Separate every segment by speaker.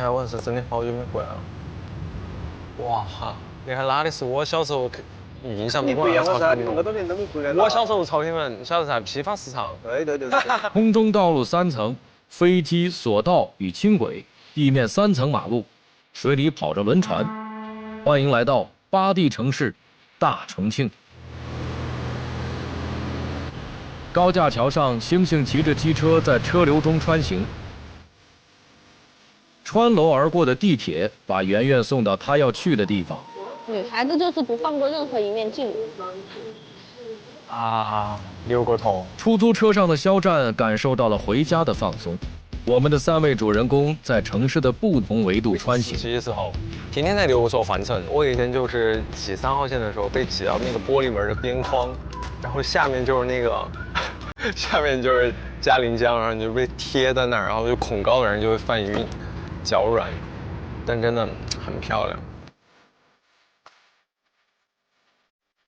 Speaker 1: 台湾是真的好久没回来了。哇哈！你看哪里是我小时候印象不光朝天门，多年都没回来了。我小时候朝天门，小时候在批发市场。对。
Speaker 2: 空中道路3层，飞机、索道与轻轨，地面3层马路，水里跑着轮船。欢迎来到8地城市大重庆。高架桥上，星星骑着机车在车流中穿行。穿楼而过的地铁把圆圆送到她要去的地方。
Speaker 3: 女孩子就是不放过任何一面镜子。
Speaker 1: 扭过头。
Speaker 2: 出租车上的肖战感受到了回家的放松。我们的3位主人公在城市的不同维度穿行。
Speaker 1: 17时候，天天在留守换乘。我有一天就是挤3号线的时候，被挤到那个玻璃门的边框，然后下面就是那个，下面就是嘉陵江，然后你就被贴在那儿，然后就恐高的人就会犯晕、脚软，但真的很漂亮。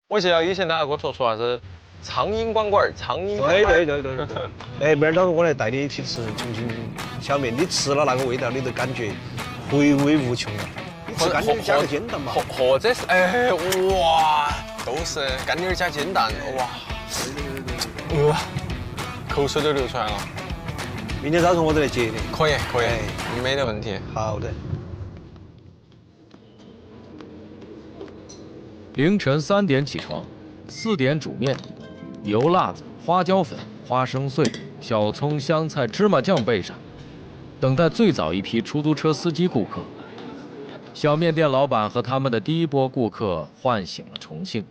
Speaker 1: 我记得以前大家跟我说啥子苍蝇馆馆，苍蝇馆馆。
Speaker 4: 对。哎，明儿到时候我来带你去吃重庆小面，你吃了那个味道，你都感觉回味无穷了。你吃干点加个煎蛋嘛。
Speaker 1: 或者是哇，都是干点加煎蛋，哇，口水都流出来了。
Speaker 4: 明天早上我就来接你。
Speaker 1: 可以，没得问题。
Speaker 4: 好的。
Speaker 2: 凌晨3点起床，4点煮面，油辣子、花椒粉、花生碎、小葱、香菜、芝麻酱备上，等待最早一批出租车司机顾客。小面店老板和他们的第一波顾客唤醒了重庆。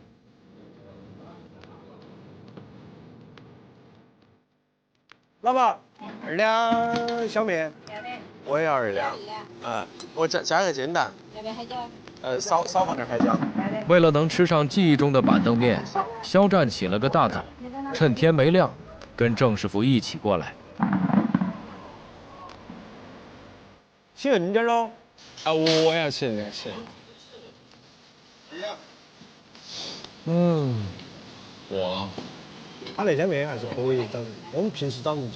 Speaker 4: 老板，2两小面。
Speaker 1: 我也要2两。我加个煎蛋。
Speaker 3: 要不要海椒？
Speaker 1: 少放点海椒。
Speaker 2: 为了能吃上记忆中的板凳面，肖战起了个大早，趁天没亮，跟郑师傅一起过来。
Speaker 4: 起硬点喽。
Speaker 1: 我也要起，你起。哇，
Speaker 4: 他那家面还是可以的，我们平时早上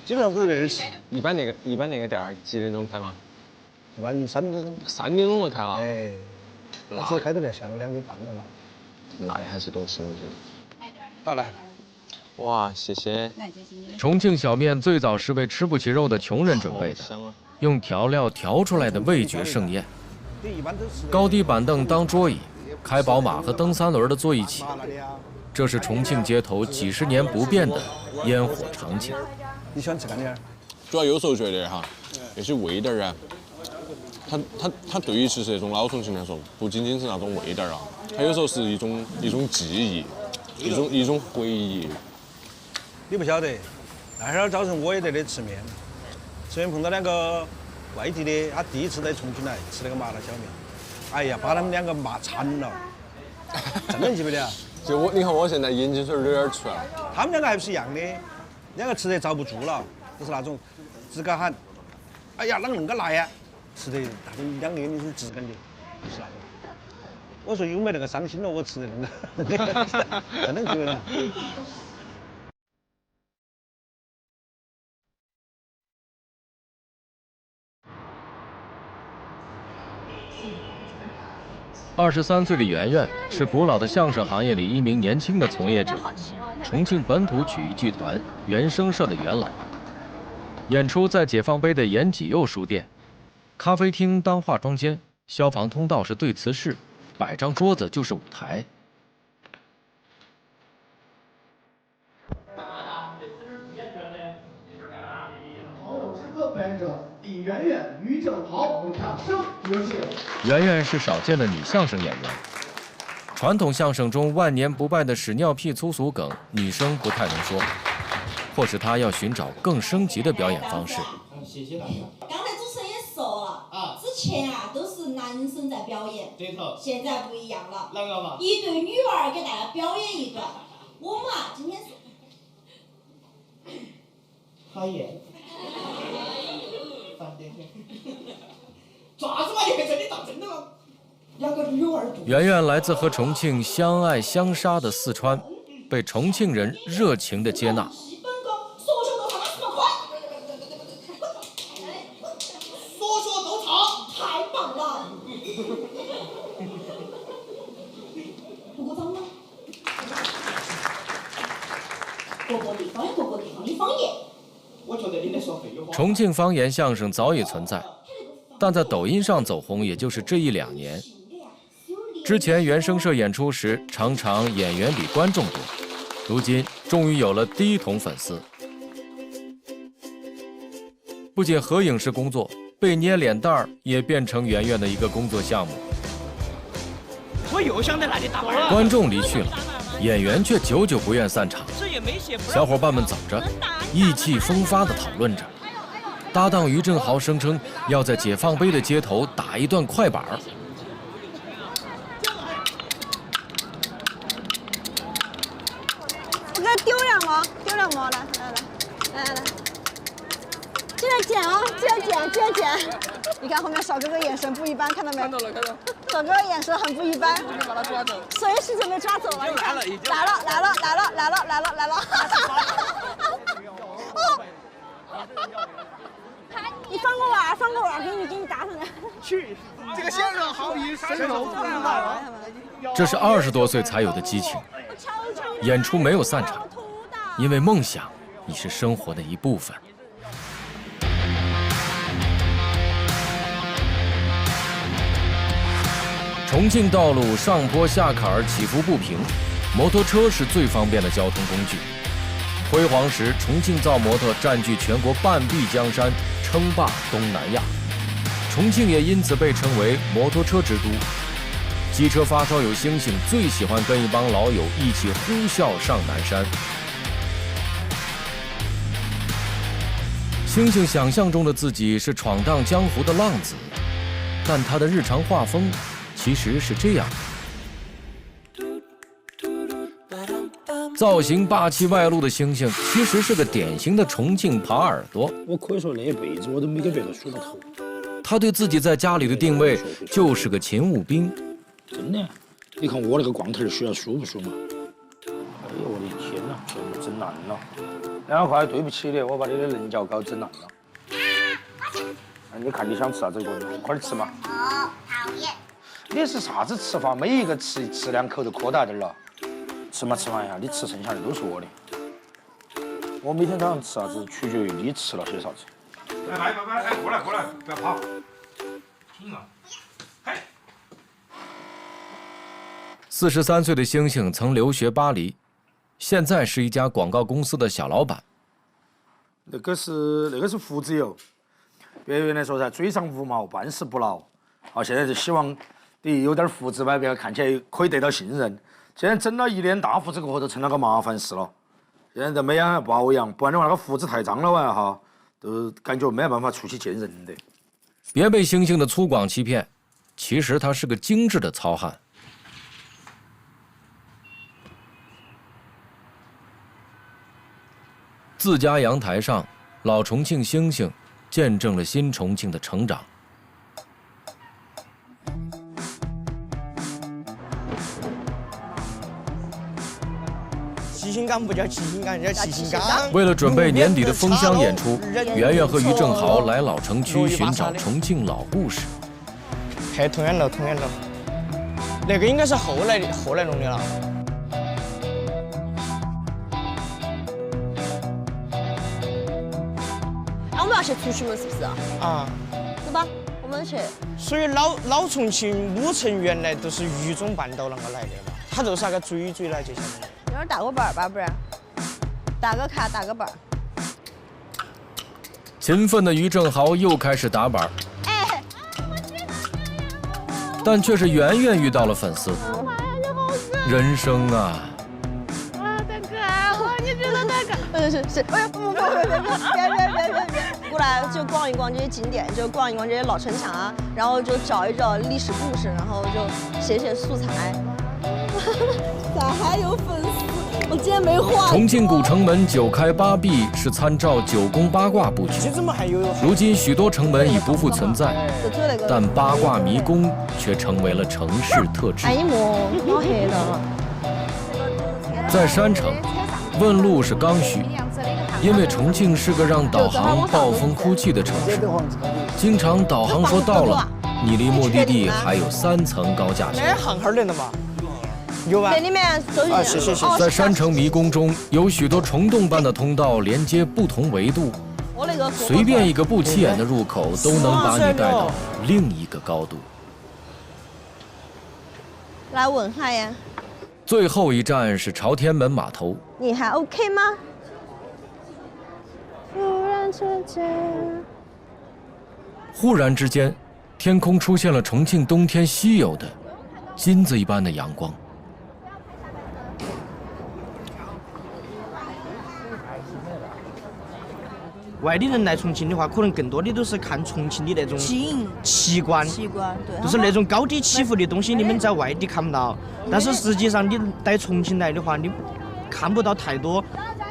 Speaker 4: 基本上都在那儿吃。
Speaker 1: 一般那个店几点钟开吗？
Speaker 4: 一般3点钟。
Speaker 1: 3点钟就开了。
Speaker 4: 哎，我只开到那下午2点半了。
Speaker 1: 那还是多吃我觉得。好来。哇，谢谢。
Speaker 2: 重庆小面最早是为吃不起肉的穷人准备的，用调料调出来的味觉盛宴。高低板凳当桌椅，开宝马和蹬3轮的坐一起。这是重庆街头几十年不变的烟火场景。
Speaker 4: 你喜欢吃干点？
Speaker 5: 主要有时候觉得哈，那些味道啊，它对于其实那种老重庆来说，不仅仅是那种味道啊，它有时候是一种记忆，一种回忆。
Speaker 4: 你不晓得，那会儿早晨我也在这吃面，吃面碰到2个外地的，他第一次在重庆来吃那个麻辣小面，哎呀，把他们2个骂惨了，真的记不得啊？
Speaker 1: 你看我现在眼睛水都有点出来了。
Speaker 4: 他们2个还不是一样的，2个吃得遭不住了，就是那种自个喊，哎呀，啷个恁个辣呀？吃得他们2个眼睛是直梗的，就是那种。我说有没那个伤心了，我吃的那个，真的觉得。
Speaker 2: 23岁的圆圆是古老的相声行业里一名年轻的从业者，重庆本土曲艺剧团原声社的元老。演出在解放碑的严启佑书店，咖啡厅当化妆间，消防通道是对词室，摆张桌子就是舞台。
Speaker 6: 扮演者李圆圆、于正豪，掌声有请。
Speaker 2: 圆圆是少见的女相声演员。传统相声中万年不败的屎尿屁粗俗梗，女生不太能说，或是她要寻找更升级的表演方式。
Speaker 6: 谢谢大家。
Speaker 7: 刚才主持人也说了，之前都是男生在表演，
Speaker 6: 对头。
Speaker 7: 现在不一样了，
Speaker 6: 啷个嘛？
Speaker 7: 一对女娃给大家表演一段。我们今天是。
Speaker 6: 讨厌。爪子嘛，你还真的当真的吗？2个女娃。
Speaker 2: 圆圆来自和重庆相爱相杀的四川，被重庆人热情的接纳。
Speaker 7: 基本功，说学都他妈这么快。说学各个地方有各个地方的方言。
Speaker 6: 我觉得你在说废话。
Speaker 2: 重庆方言相声早已存在，但在抖音上走红，也就是这1、2年。之前原声社演出时，常常演员比观众多，如今终于有了第1桶粉丝。不仅合影是工作，被捏脸蛋儿也变成圆圆的一个工作项目。
Speaker 6: 我又想在那里打板。
Speaker 2: 观众离去了，演员却久久不愿散场。小伙伴们走着，意气风发地讨论着。搭档于正豪声称要在解放碑的街头打一段快板儿。
Speaker 3: 我给他丢两毛，丢2毛，来，记得捡啊，记得捡。你看后面小哥哥眼神不一般，看到没？看到了。小哥哥眼神很不一般，把他抓走，随时准备抓走了。来了，来了。哦，你放个碗，给你打上来。
Speaker 6: 去，这个相声好比伸手不见五指。
Speaker 2: 这是20多岁才有的激情。演出没有散场，因为梦想已是生活的一部分。重庆道路上坡下坎儿，起伏不平，摩托车是最方便的交通工具。辉煌时，重庆造摩托占据全国半壁江山，称霸东南亚。重庆也因此被称为摩托车之都。机车发烧友星星最喜欢跟一帮老友一起呼啸上南山。星星想象中的自己是闯荡江湖的浪子，但他的日常画风其实是这样的。造型霸气外露的星星，其实是个典型的重庆耙耳朵。
Speaker 8: 我可以说那一辈子我都没给别个梳过头。
Speaker 2: 他对自己在家里的定位就是个勤务兵。
Speaker 8: 真的，你看我那个光头需要梳不梳嘛？哎呦我的天哪，整烂了！2块，对不起的，我把你的棱角膏整烂了。你看你想吃啥子锅？快点吃嘛！
Speaker 3: 哦，讨厌。
Speaker 8: 你是啥子吃法？每一个吃2口都扩大点了。吃嘛呀，你吃剩下的都是我的。我每天早上吃啥子，取决于你吃了些啥子。
Speaker 6: 来，过来，不要跑。听啊。
Speaker 2: 43岁的星星曾留学巴黎，现在是一家广告公司的小老板。
Speaker 8: 那个是胡子油，别人来说噻，嘴上无毛，办事不牢。好，现在就希望第一有点胡子吧，别个看起来可以得到信任。现在整了一脸大胡子过后，都成了个麻烦事了。现在都没安保养，不然的话那个胡子太脏了哇哈，都感觉没办法出去见人的。
Speaker 2: 别被星星的粗犷欺骗，其实他是个精致的糙汉。自家阳台上，老重庆星星见证了新重庆的成长。
Speaker 9: 七星岗不叫七星岗，叫七星岗。
Speaker 2: 为了准备年底的封箱演出，圆圆和于正豪来老城区寻找重庆老故事。
Speaker 9: 嘿，同源楼，那个应该是后来弄的了。
Speaker 3: 我们要去出去门是不是？
Speaker 9: 啊，
Speaker 3: 走吧，我们去。
Speaker 9: 所以老重庆5城原来都是渝中半岛那个来的嘛，它就是那个追来就相当于。
Speaker 3: 有点打个板吧，不然打个卡打个板。
Speaker 2: 勤奋的于正豪又开始打板，
Speaker 3: 哎，
Speaker 2: 但却是圆圆遇到了粉丝。人生啊！
Speaker 3: 太可爱了，你觉得太可爱？是，哎呀，别，过来就逛一逛这些景点，就逛一逛这些老城墙啊，然后就找一找历史故事，然后就写素材。咋还有粉丝？我今天没画。
Speaker 2: 重庆古城门9开8闭是参照9宫八卦布局。如今许多城门已不复存在，但八卦迷宫却成为了城市特质。
Speaker 3: 哎呀莫，老黑了。
Speaker 2: 在山城，问路是刚需，因为重庆是个让导航暴风哭泣的城市，经常导航说到了，你离目的地还有3层高架桥。
Speaker 9: 那航号来了嘛？有吧？
Speaker 3: 那里面都是。
Speaker 9: 谢谢。
Speaker 2: 在山城迷宫中，有许多虫洞般的通道连接不同维度，随便一个不起眼的入口都能把你带到另一个高度。
Speaker 3: 来问下呀。
Speaker 2: 最后一站是朝天门码头。
Speaker 3: 你还 OK 吗？
Speaker 2: 忽然之间，天空出现了重庆冬天稀有的金子一般的阳光。
Speaker 9: 外地人来重庆的话，可能更多的都是看重庆的那种奇观，
Speaker 3: 对，
Speaker 9: 就是那种高低起伏的东西，你们在外地看不到。但是实际上，你到重庆来的话，你看不到太多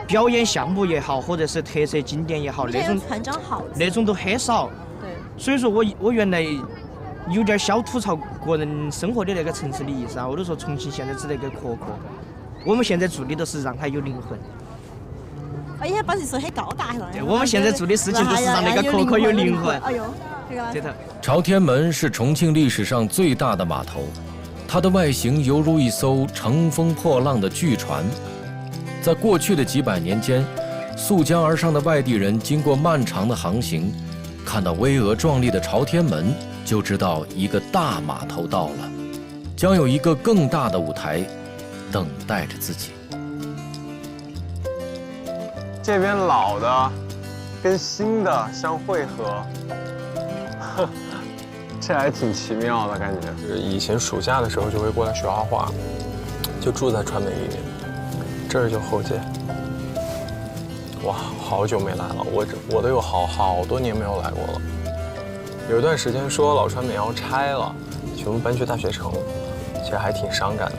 Speaker 9: 表演项目也好，或者是特色景点也好，那种都很少。
Speaker 3: 对。
Speaker 9: 所以说我原来有点小吐槽个人生活的那个城市的意思啊，我都说重庆现在只那个壳壳，我们现在做的都是让它有灵魂。
Speaker 3: 哎呀，把你说很高大上。
Speaker 9: 我们现在做的事情都是让那个壳壳有灵魂。
Speaker 3: 哎呦，
Speaker 9: 这头。
Speaker 2: 朝天门是重庆历史上最大的码头，它的外形犹如一艘乘风破浪的巨船。在过去的几百年间，溯江而上的外地人经过漫长的航行，看到巍峨壮丽的朝天门，就知道一个大码头到了，将有一个更大的舞台等待着自己。
Speaker 1: 这边老的跟新的相汇合，这还挺奇妙的感觉。就是以前暑假的时候就会过来学画画，就住在川美里面，这儿就后街。哇，好久没来了，我都有好多年没有来过了。有一段时间说老川美要拆了，全部搬去大学城，其实还挺伤感的。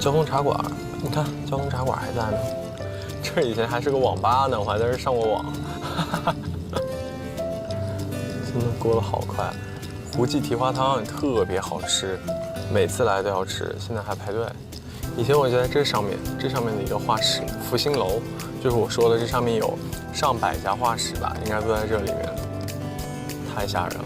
Speaker 1: 交通茶馆，你看交通茶馆还在呢。这以前还是个网吧呢，我还在这上过网。真的过得好快。胡记蹄花汤特别好吃，每次来都要吃，现在还排队。以前我就在这上面的一个画室，复兴楼，就是我说的这上面有上百家画室吧，应该都在这里面，太吓人了。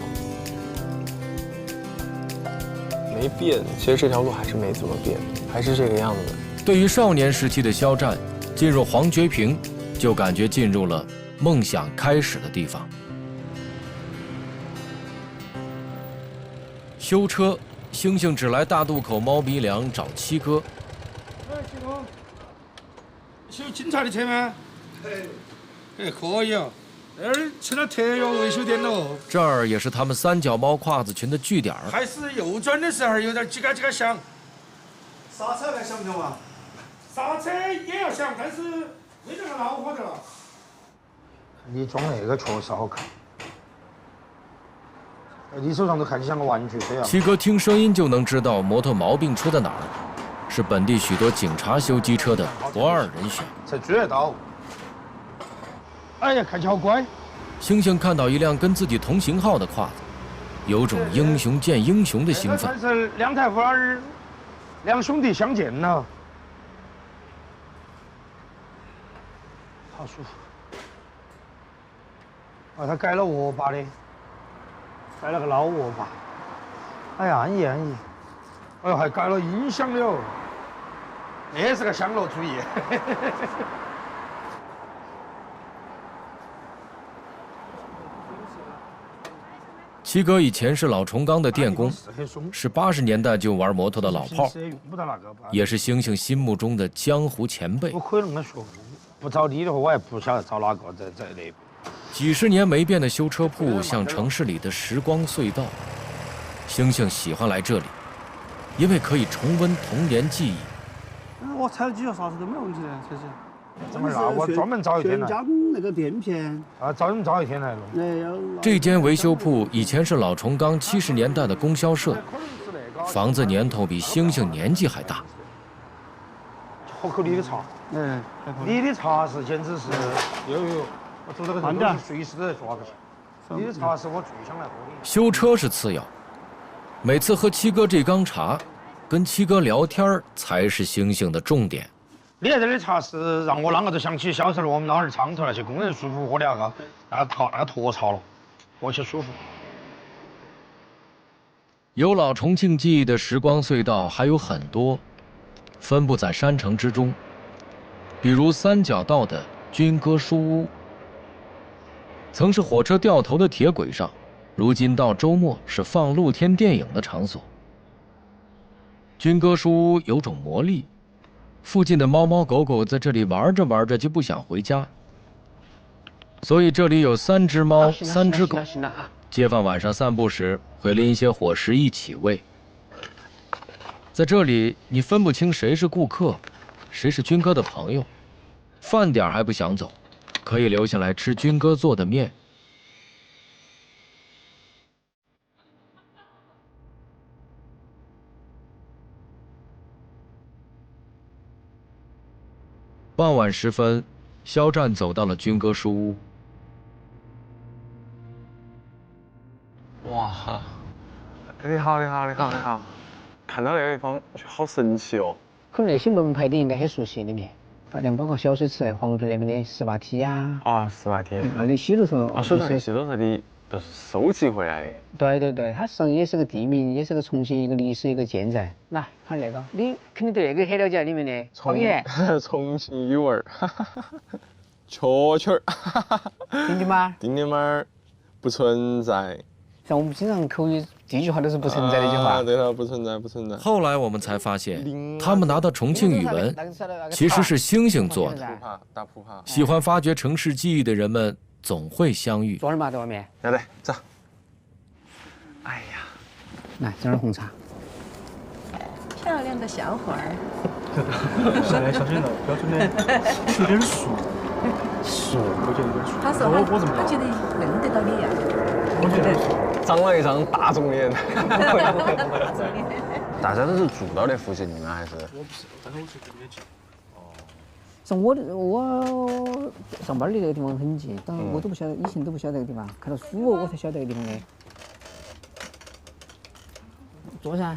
Speaker 1: 没变，其实这条路还是没怎么变，还是这个样子。
Speaker 2: 对于少年时期的肖战，进入黄觉坪，就感觉进入了梦想开始的地方。修车，星星只来大渡口猫鼻梁找七哥。
Speaker 8: 修警察的车吗？哎，可以哦。那儿成了特约维修点喽。
Speaker 2: 这儿也是他们三脚猫胯子群的据点。
Speaker 8: 还是右转的时候有点叽嘎叽嘎响。刹车还响不响嘛？刹车也要响，但是没那么恼火的了。你装那个确实好看。你手上都看起像个玩具车样。
Speaker 2: 七哥听声音就能知道摩托毛病出在哪儿，是本地许多警察修机车的不二人选。
Speaker 8: 才追得到。哎呀，看起来好乖。
Speaker 2: 星星看到一辆跟自己同型号的胯子，有种英雄见英雄的兴奋。
Speaker 8: 这是两台娃儿，两兄弟相见了，好舒服。啊，他改了握把的，改了个老握把。哎呀，安逸安逸。哎呦，还改了音响的哦。那是个香炉，注意。
Speaker 2: 七哥以前是老重钢的电工，是80年代就玩摩托的老炮，也是星星心目中的江湖前辈。
Speaker 8: 我可以那么说，不找你的话，我还不晓得找哪个在那。
Speaker 2: 几十年没变的修车铺像城市里的时光隧道，星星喜欢来这里，因为可以重温童年记忆。
Speaker 6: 我踩了几脚刹车都没问题的，确实。
Speaker 8: 怎么了？我专门找一天来。
Speaker 6: 加工那个垫片。
Speaker 8: 啊，专门找一天来弄。
Speaker 2: 这间维修铺以前是老重钢70年代的供销社，房子年头比星星年纪还大。
Speaker 8: 喝口你的茶。你的茶是简直是有，我做这个东西随时都在抓个去。你的茶是我最想来喝的。
Speaker 2: 修车是次要，每次喝七哥这缸茶，跟七哥聊天才是星星的重点。
Speaker 8: 你在这的茶是让我啷个都想起小时候我们老二昌头那些工人叔父喝的那个沱茶了，喝起舒服。
Speaker 2: 有老重庆记忆的时光隧道还有很多，分布在山城之中，比如三角道的军歌书屋，曾是火车掉头的铁轨上，如今到周末是放露天电影的场所。军歌书屋有种魔力，附近的猫猫狗狗在这里玩着玩着就不想回家，所以这里有3只猫3只狗。街坊晚上散步时会拎一些伙食一起喂。在这里，你分不清谁是顾客，谁是军哥的朋友。饭点还不想走，可以留下来吃军哥做的面。傍晚时分，肖战走到了军哥书屋。
Speaker 1: 哇，你好，你好，你好，你好！看到那个地方，好神奇哦。
Speaker 10: 可能那些门牌你应该很熟悉里面，反正包括小水池、黄竹那边的18梯呀。
Speaker 1: 啊，18梯。
Speaker 10: 那里西路上。
Speaker 1: 啊，水上西都是你都是收集回来的。
Speaker 10: 对对对，它实际上也是个地名，也是个重庆一个历史一个建站。来，看那个，你肯定对那个很了解，里面的方言。
Speaker 1: 重庆语文儿，雀雀儿，
Speaker 10: 丁丁妈，
Speaker 1: 丁丁妈儿不存在。
Speaker 10: 像我们经常口语，第一句话都是不存在的一句话。
Speaker 1: 对了，不存在，不存在。
Speaker 2: 后来我们才发现，他们拿的重庆语文其实是星星做的。
Speaker 1: 大扑帕。
Speaker 2: 喜欢发掘城市记忆的人们总会相遇。
Speaker 10: 坐会儿嘛，在外面。
Speaker 1: 来，走。哎呀，
Speaker 10: 来，整点红茶。
Speaker 3: 漂亮的小伙儿。
Speaker 6: 小心了，不要真的有点熟。熟，我觉得有点熟。
Speaker 3: 他说他觉得认得到你呀。
Speaker 6: 我觉得。
Speaker 1: 长了一张大众脸。大家都是住到那附近的吗？还是？
Speaker 6: 我不是，但是我住这边近。
Speaker 10: 像我上班的那个地方很近，但我都不晓得，以前都不晓得这个地方，看到书我才晓得这个地方的。坐噻。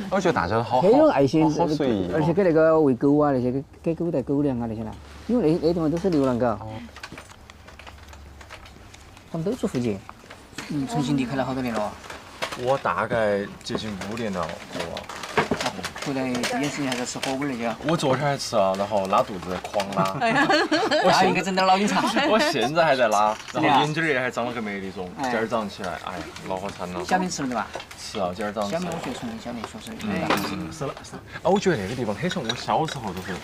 Speaker 1: 我觉得大家都好
Speaker 10: 很有爱心，
Speaker 1: 好随意，
Speaker 10: 而且给那个喂狗啊那些，给狗带狗粮啊那些啦，因为那地方都是流浪狗。他们都住附近。重庆离开了好多年了。
Speaker 1: 我大概接近5年了，
Speaker 10: 回来第一件事情还是吃火锅那些。
Speaker 1: 我昨天还吃了，然后拉肚子狂拉。
Speaker 10: 那应该整点老鹰茶。
Speaker 1: 我现在还在拉，然后眼睛里还长了个梅粒肿，今儿早上起来，哎呀，恼火惨了。
Speaker 10: 小面吃了对吧？
Speaker 1: 吃了，今儿早上。
Speaker 10: 小面我觉得重庆小面确实。
Speaker 1: 是了。啊，我觉得那个地方很像我小时候都是，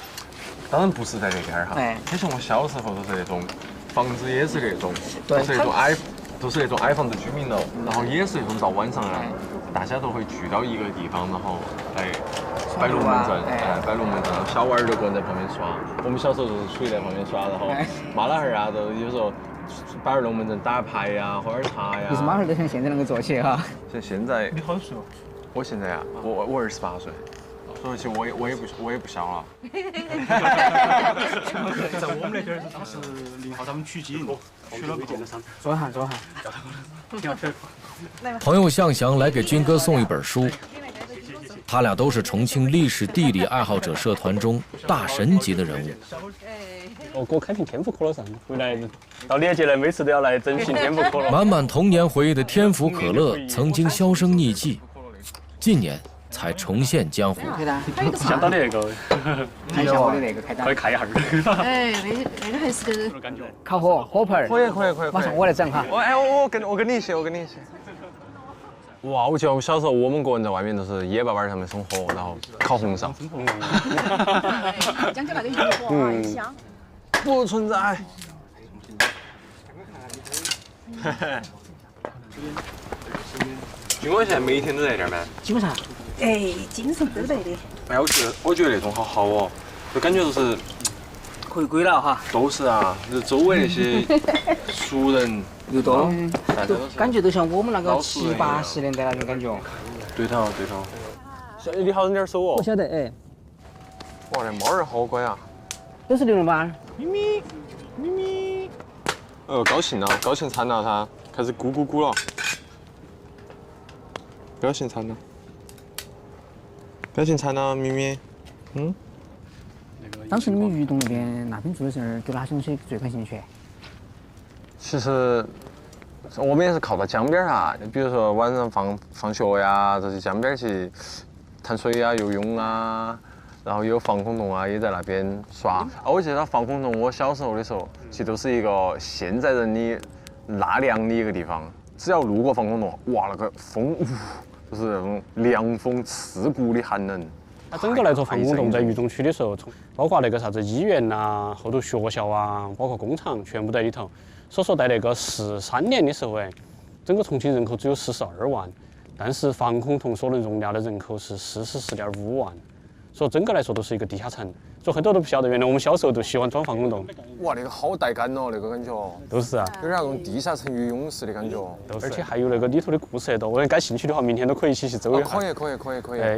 Speaker 1: 当然不是在那边儿哈，很像我小时候都是那种房子也是那种，都是那种矮房子居民楼，然后也是那种到晚上啊，大家都会聚到一个地方，然后来摆龙门阵，摆龙门阵，小娃儿就个人在旁边耍。我们小时候就是属于在旁边耍，然后妈老汉儿啊，都有时候摆点龙门阵、打牌呀、喝点茶呀。
Speaker 10: 其实马上都像现在能够做起哈。
Speaker 1: 现在
Speaker 6: 你好熟？
Speaker 1: 我现在啊，我28岁。所以其实我也不小了。
Speaker 6: 在我们那边儿当时0号他们取经，取了个
Speaker 10: 坐下。
Speaker 2: 朋友向翔来给军哥送一本书，他俩都是重庆历史地理爱好者社团中大神级的人物。
Speaker 11: 我哥开瓶天府可乐上，回来到年节了，每次都要来整瓶天府可乐。
Speaker 2: 满满童年回忆的天府可乐曾经销声匿迹，近年才重现江湖。
Speaker 11: 想到那个，
Speaker 10: 看一下我的那个开单，
Speaker 11: 可以看一下。
Speaker 3: 哎，那个还是个
Speaker 11: 感觉。
Speaker 10: 烤火盆儿。
Speaker 1: 可以。
Speaker 10: 马上我来整哈。
Speaker 1: 我跟你一起。哇，我记得我小时候我们个人在外面都是野粑粑上面生火，然后烤红烧。
Speaker 3: 讲究那个油火很香。
Speaker 1: 不存在。军哥现在每天都在这儿吗？
Speaker 10: 基本上。
Speaker 3: 哎，精神都在的。
Speaker 1: 哎，我觉得那种好好哦，就感觉都是
Speaker 10: 回归了哈。
Speaker 1: 都是啊，就周围那些熟人
Speaker 10: 又多，
Speaker 1: 都
Speaker 10: 感觉都像我们那个70、80年代那种感觉。
Speaker 1: 对头。你好认点手哦。
Speaker 10: 我晓得哎。
Speaker 1: 哇，那猫儿好乖啊。
Speaker 10: 都是流浪猫。
Speaker 1: 咪咪。高兴了，高兴惨了，它开始咕咕咕了。高兴惨了，咪咪。
Speaker 10: 当时你们渝东那边住的时候，对哪些东西最感兴趣？
Speaker 1: 其实我们也是靠到江边啊，比如说晚上放学呀，这些江边去谈水啊、游泳啊，然后有防空洞啊，也在那边耍。啊，我记得防空洞，我小时候的时候，其实都是一个现在人的纳凉的一个地方。只要路过防空洞，哇，那个风，就是那种凉风刺骨的寒冷。
Speaker 11: 它整个来说，防空洞在渝中区的时候，包括那个啥子医院呐、后头学校啊，包括工厂，全部在里头。所以说，在那个13年的时候，整个重庆人口只有42万，但是防空洞所能容纳的人口是44.5万，所以整个来说都是一个地下城。所以很多都不晓得，原来我们小时候都喜欢装防空洞。
Speaker 1: 哇，那个好带感哦，那个感觉。
Speaker 11: 都是啊，
Speaker 1: 有点那种地下城与勇士的感觉。
Speaker 11: 而且还有那个里头的故事很多，我感兴趣的话，明天都可以一起去走一下。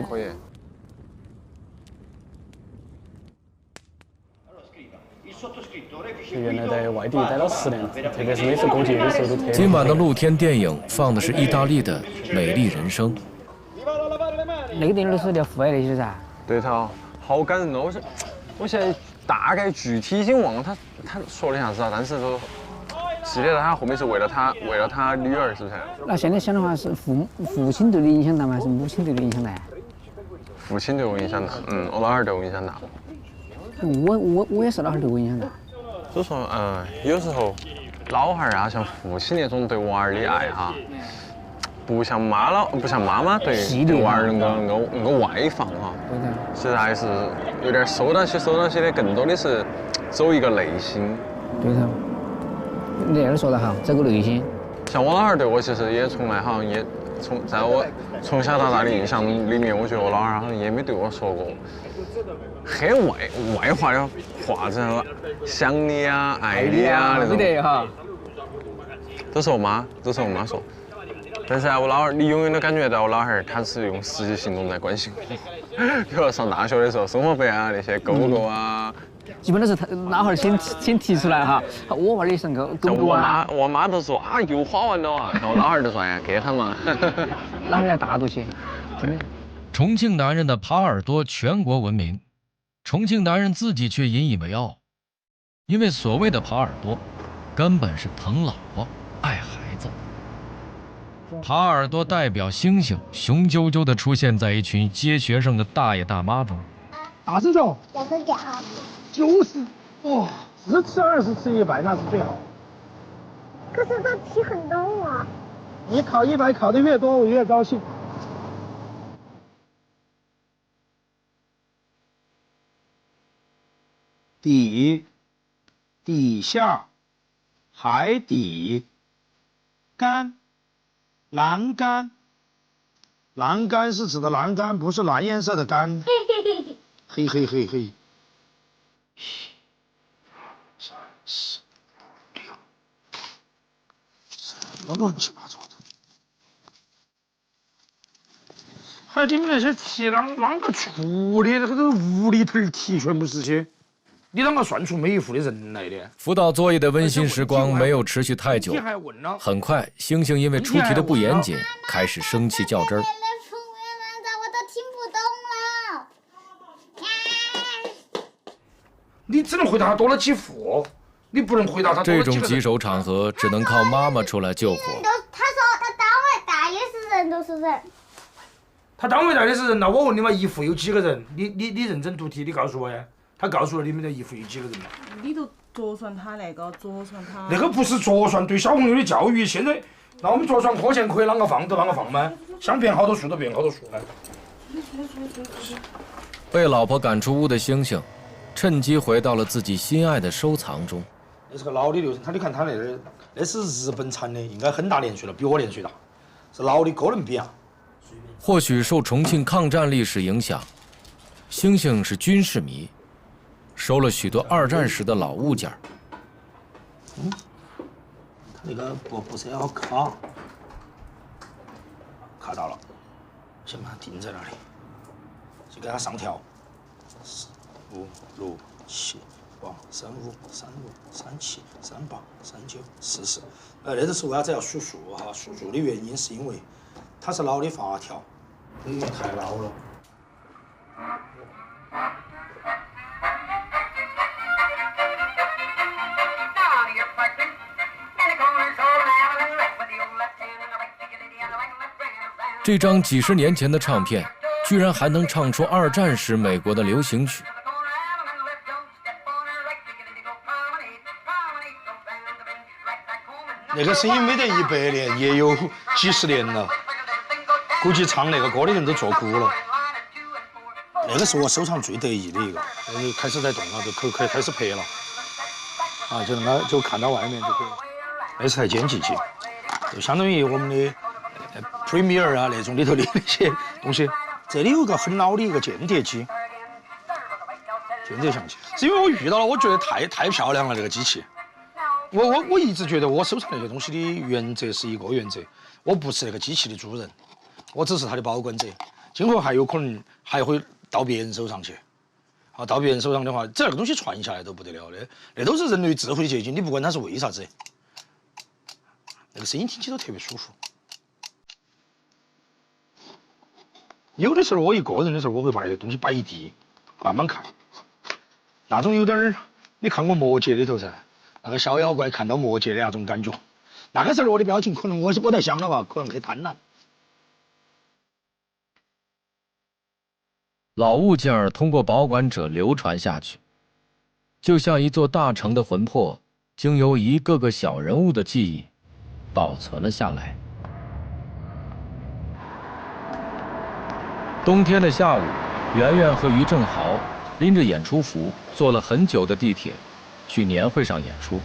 Speaker 1: 可以。
Speaker 11: 原来在外地待了10年，特别是每次过节的时候都特别。
Speaker 2: 今晚的露天电影放的是意大利的《美丽人生》。
Speaker 10: 那个电影都是聊户外那些噻。
Speaker 1: 对头，好感人哦！我现在大概具体已经忘了他说的啥子了，但是都记得他后面是为了他女儿，是不是？
Speaker 10: 那现在想的话是父亲对你影响大吗？还是母亲对你影响大？
Speaker 1: 父亲对我影响大，我老汉儿对我影响大。
Speaker 10: 我也是老汉儿对我影响大。
Speaker 1: 所以说，有时候老汉儿啊，像父亲那种对娃儿的爱哈，不像妈妈对娃儿那个外放哈。
Speaker 10: 对的。
Speaker 1: 其实还是有点收到起的，更多的是走一个内心。
Speaker 10: 对的。你这儿说得好，走个内心。
Speaker 1: 像我老汉儿对我其实也从来好像也在我从小到大的印象里面，我觉得我老汉儿好像也没对我说过很外化的话，这样想你啊、爱你啊那种。
Speaker 10: 对哈。
Speaker 1: 都是我妈说。但是啊，我老汉儿，你永远都感觉到我老汉儿他是用实际行动在关心我。比如上大学的时候，生活费啊那些狗啊。
Speaker 10: 基本都是他老汉儿先提出来哈，我娃儿也是狗啊。
Speaker 1: 我妈都说啊又花完了啊，然后我老汉儿就说呀给他嘛。
Speaker 10: 老汉儿大度些，真的。
Speaker 2: 重庆男人的耙耳朵全国闻名，重庆男人自己却引以为傲，因为所谓的耙耳朵，根本是疼老婆、爱孩子。耙耳朵代表猩猩雄赳赳地出现在一群接学生的大爷大妈中。
Speaker 8: 大师兄
Speaker 7: 2个点。
Speaker 8: 就是哇，是吃20吃100那是最好。
Speaker 7: 可是这题很高啊。
Speaker 8: 你考100考得越多，我越高兴。底下，海底，栏杆。栏杆是指的栏杆，不是蓝颜色的杆。嘿嘿嘿嘿。1、2、3、4、6，什么乱七八糟的？还你们那些题啷个出的？这个都无厘头题，全部是些。你啷个算出每一户的人来的？
Speaker 2: 辅导作业的温馨时光没有持续太久，很快，星星因为出题的不严谨，开始生气较真儿。
Speaker 8: 你只能回答他多了几户，你不能回答他多了几个人。
Speaker 2: 这种棘手场合只能靠妈妈出来救火。
Speaker 7: 他说他单位大也是人，都是人。
Speaker 8: 他单位大的是人，那我问你嘛，一户有几个人？你认真读题，你告诉我呀。他告诉了你们的一户有几个人嘛？
Speaker 12: 你都着算他那个，着算他。
Speaker 8: 那个不是着算，对小朋友的教育。现在，那我们着算课前可以啷个放就啷个放吗？想变好多数就变好多数呢。
Speaker 2: 被老婆赶出屋的星星，趁机回到了自己心爱的收藏中。
Speaker 8: 那是个老的流程，你看他那是日本产的，应该很大年岁了，比我年岁大，是老的哥伦比亚。
Speaker 2: 或许受重庆抗战历史影响，星星是军事迷，收了许多2战时的老物件。
Speaker 8: 他那个不是要卡，卡到了，先把它钉在那里，就给它上调，4、5、6、7、8、35、35、37、38、39、40。那个是为啥子要数数哈？数数的原因是因为它是老的发条，太老了。
Speaker 2: 这张几十年前的唱片，居然还能唱出2战时美国的流行曲。
Speaker 8: 那个声音没得100年，也有几十年了，估计唱那个歌的人都做古了。那个是我收藏最得意的一个，开始在动了，就可以开始拍了，啊，就那就看到外面就可以。那是台剪辑机，就相当于我们的Premiere 啊那种里头的那些东西。这里有个很老的一个间谍机，间谍相机，是因为我遇到了，我觉得太漂亮了那个机器。我一直觉得我收藏那些东西的原则是一个原则，我不是那个机器的主人，我只是它的保管者。今后还有可能还会到别人手上去，啊，到别人手上的话，这个东西传下来都不得了的，那都是人类智慧的结晶，你不管它是为啥子，那个声音听起都特别舒服。有的时候我一个人的时候，我会把那个东西摆一地，慢慢看，那种有点儿，你看过《魔戒》里头噻？那个小妖怪看到魔戒的那种感觉，那个时候我的表情可能我在想的话，可能很贪婪。
Speaker 2: 老物件儿通过保管者流传下去，就像一座大城的魂魄，经由一个个小人物的记忆保存了下来。冬天的下午，圆圆和于正豪拎着演出服，坐了很久的地铁。去年会上演出。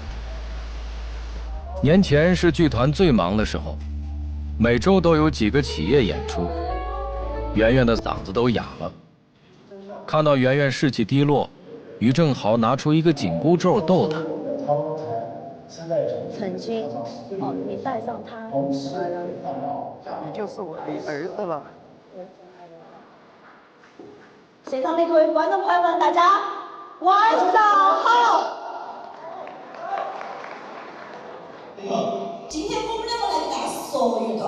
Speaker 2: 年前是剧团最忙的时候，每周都有几个企业演出，圆圆的嗓子都哑了。看到圆圆士气低落，于正豪拿出一个紧箍咒逗她。
Speaker 3: 曾经，哦，你带上他，
Speaker 12: 你就是我的儿子了。
Speaker 7: 现场的各位观众朋友们，大家晚上好。今天我们两个来给大家说一段，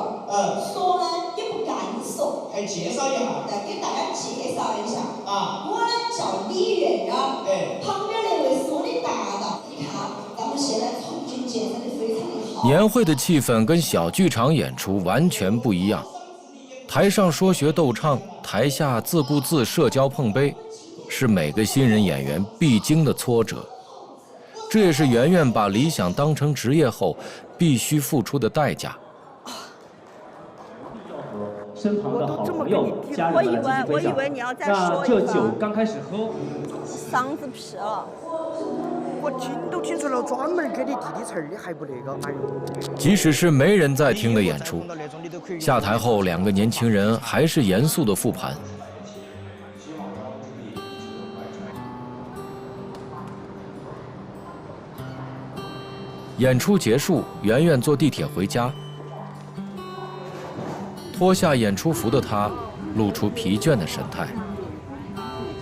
Speaker 7: 说呢也不敢说，还介绍一下，来给大家介绍一下啊。我呢叫李圆圆，旁边那位是我的搭档。你看啊，咱们现在重庆建设的非常的好。
Speaker 2: 年会的气氛跟小剧场演出完全不一样，台上说学逗唱，台下自顾自社交碰杯，是每个新人演员必经的挫折。这也是圆圆把理想当成职业后必须付出的代价。
Speaker 13: 身旁的好朋友、家人们积极分享。
Speaker 3: 我以为你要再说一个。
Speaker 13: 那这酒刚开始喝，
Speaker 3: 嗓子皮了。
Speaker 9: 我听都听出了，专门给你递的词儿，你还不那个？哎呦！
Speaker 2: 即使是没人在听的演出，下台后2个年轻人还是严肃的复盘。演出结束，圆圆坐地铁回家，脱下演出服的她露出疲倦的神态。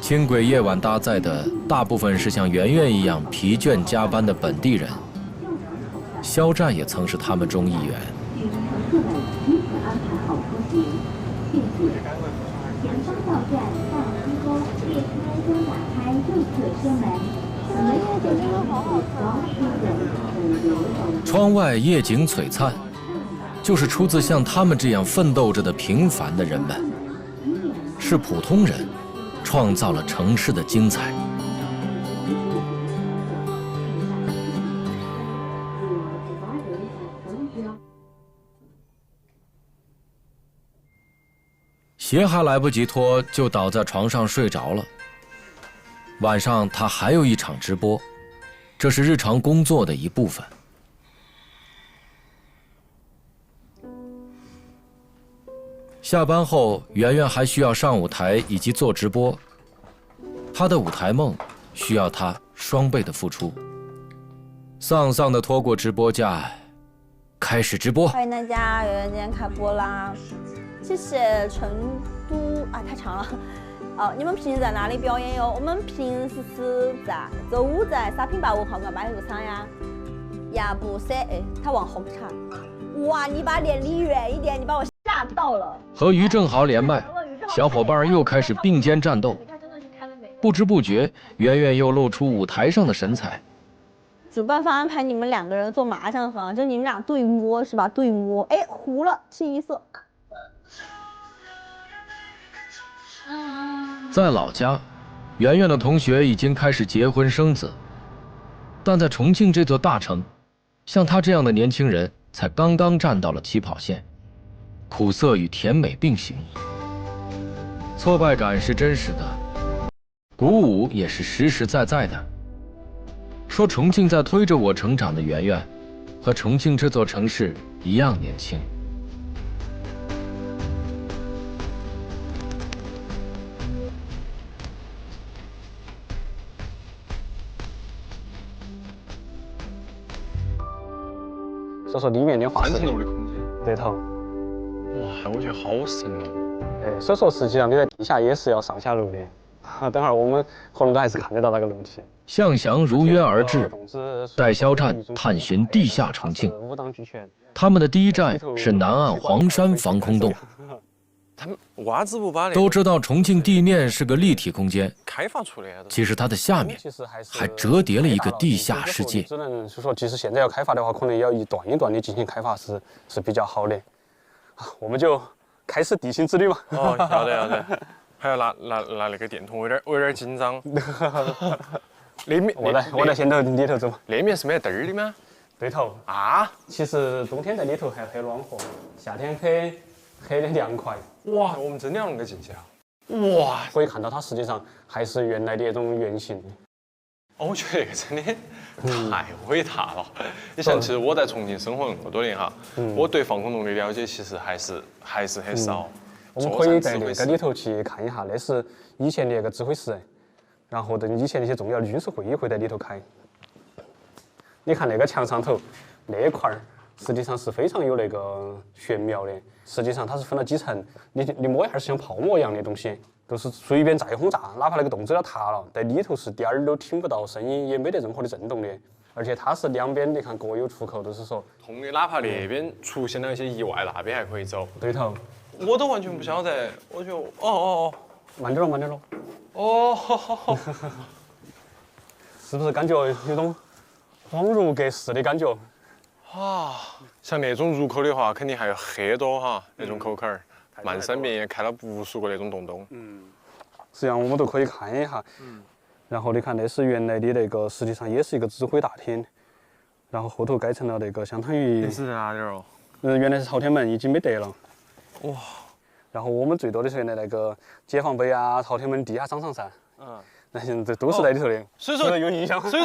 Speaker 2: 轻轨夜晚搭载的大部分是像圆圆一样疲倦加班的本地人，肖战也曾是他们中一员。窗外夜景璀璨，就是出自像他们这样奋斗着的平凡的人们。是普通人创造了城市的精彩。鞋还来不及脱，就倒在床上睡着了。晚上他还有一场直播，这是日常工作的一部分。下班后，圆圆还需要上舞台以及做直播，她的舞台梦需要她双倍的付出。丧丧地拖过直播架，开始直播。
Speaker 3: 欢迎大家，圆圆今天开播啦！谢谢成都啊，太长了。你们平时在哪里表演哟？我们平时是在周五在沙坪8文化馆摆个场呀。要不是他往后查。哇，你把脸离远一点，你把我吓到了。
Speaker 2: 和于正豪连麦，小伙伴又开始并肩战斗。不知不觉，圆圆又露出舞台上的神采。
Speaker 3: 主办方安排你们2个人做麻将房，就你们俩对摸是吧？对摸，糊了，清一色。
Speaker 2: 在老家，圆圆的同学已经开始结婚生子，但在重庆这座大城，像他这样的年轻人才刚刚站到了起跑线，苦涩与甜美并行。挫败感是真实的，鼓舞也是实实在在的。说重庆在推着我成长的圆圆，和重庆这座城市一样年轻。
Speaker 11: 所以说里面的话是
Speaker 1: 3层楼的空间，
Speaker 11: 对头。
Speaker 1: 哇，我觉得好神哦。
Speaker 11: 哎，所以说实际上你在地下也是要上下楼的。等会儿我们活动都还是看得到那个楼梯。
Speaker 2: 向翔如约而至，带肖战探寻地下重庆。
Speaker 11: 武当俱全。
Speaker 2: 他们的第一站是南岸黄山防空洞。
Speaker 1: 他们为啥不把
Speaker 2: 都知道重庆地面是个立体空间，
Speaker 1: 开发出来？
Speaker 2: 其实它的下面还折叠了一个地下世界。
Speaker 11: 只能是说，即使现在要开发的话，可能要一段一段的进行开发是比较好的。我们就开始地心之旅嘛。
Speaker 1: 哦，要得。还要拿那个电筒，我有点紧张。那面
Speaker 11: 我在先头里头走。
Speaker 1: 那面是没得灯儿的吗？
Speaker 11: 对头
Speaker 1: 啊。
Speaker 11: 其实冬天在里头还很暖和，夏天很的凉快。
Speaker 1: 哇，我们真的要那个进去啊！哇，
Speaker 11: 可以看到它实际上还是原来的那种原型。
Speaker 1: 哦，我觉得这个真的太伟大了。你像，其实我在重庆生活那么多年哈，我对防空洞的了解其实还是很少。
Speaker 11: 我们可以在那个里头去看一下，那是以前的那个指挥室，然后以前的一些重要的军事会议会在里头开。你看那个墙上头那块儿，实际上是非常有那个玄妙的。实际上它是分了几层，你摸一下是像泡沫一样的东西，都是随便再轰炸，哪怕那个洞子要塌了，在里头是点儿都听不到声音，也没得任何的震动的。而且它是两边你看各有出口，都是说
Speaker 1: 通的，哪怕那边出现了一些意外，那边还可以走。
Speaker 11: 对头。
Speaker 1: 我都完全不晓得，我就哦，
Speaker 11: 慢点咯。
Speaker 1: 哦，
Speaker 11: 是不是感觉有种恍如隔世的感觉？
Speaker 1: 啊，像那种入口的话，肯定还有很多哈那种口儿，漫山遍野开了无数个那种洞。
Speaker 11: 实际上我们都可以看一下。然后你看，那是原来的那个，实际上也是一个指挥大厅，然后后头改成了那个相当于。
Speaker 1: 那是在哪点哦？
Speaker 11: 原来是朝天门，已经没得了。
Speaker 1: 哇！
Speaker 11: 然后我们最多的是原来那个解放碑啊、朝天门地下商场噻。那现在都是在里头的。
Speaker 1: 所以说
Speaker 11: 有印象。
Speaker 1: 所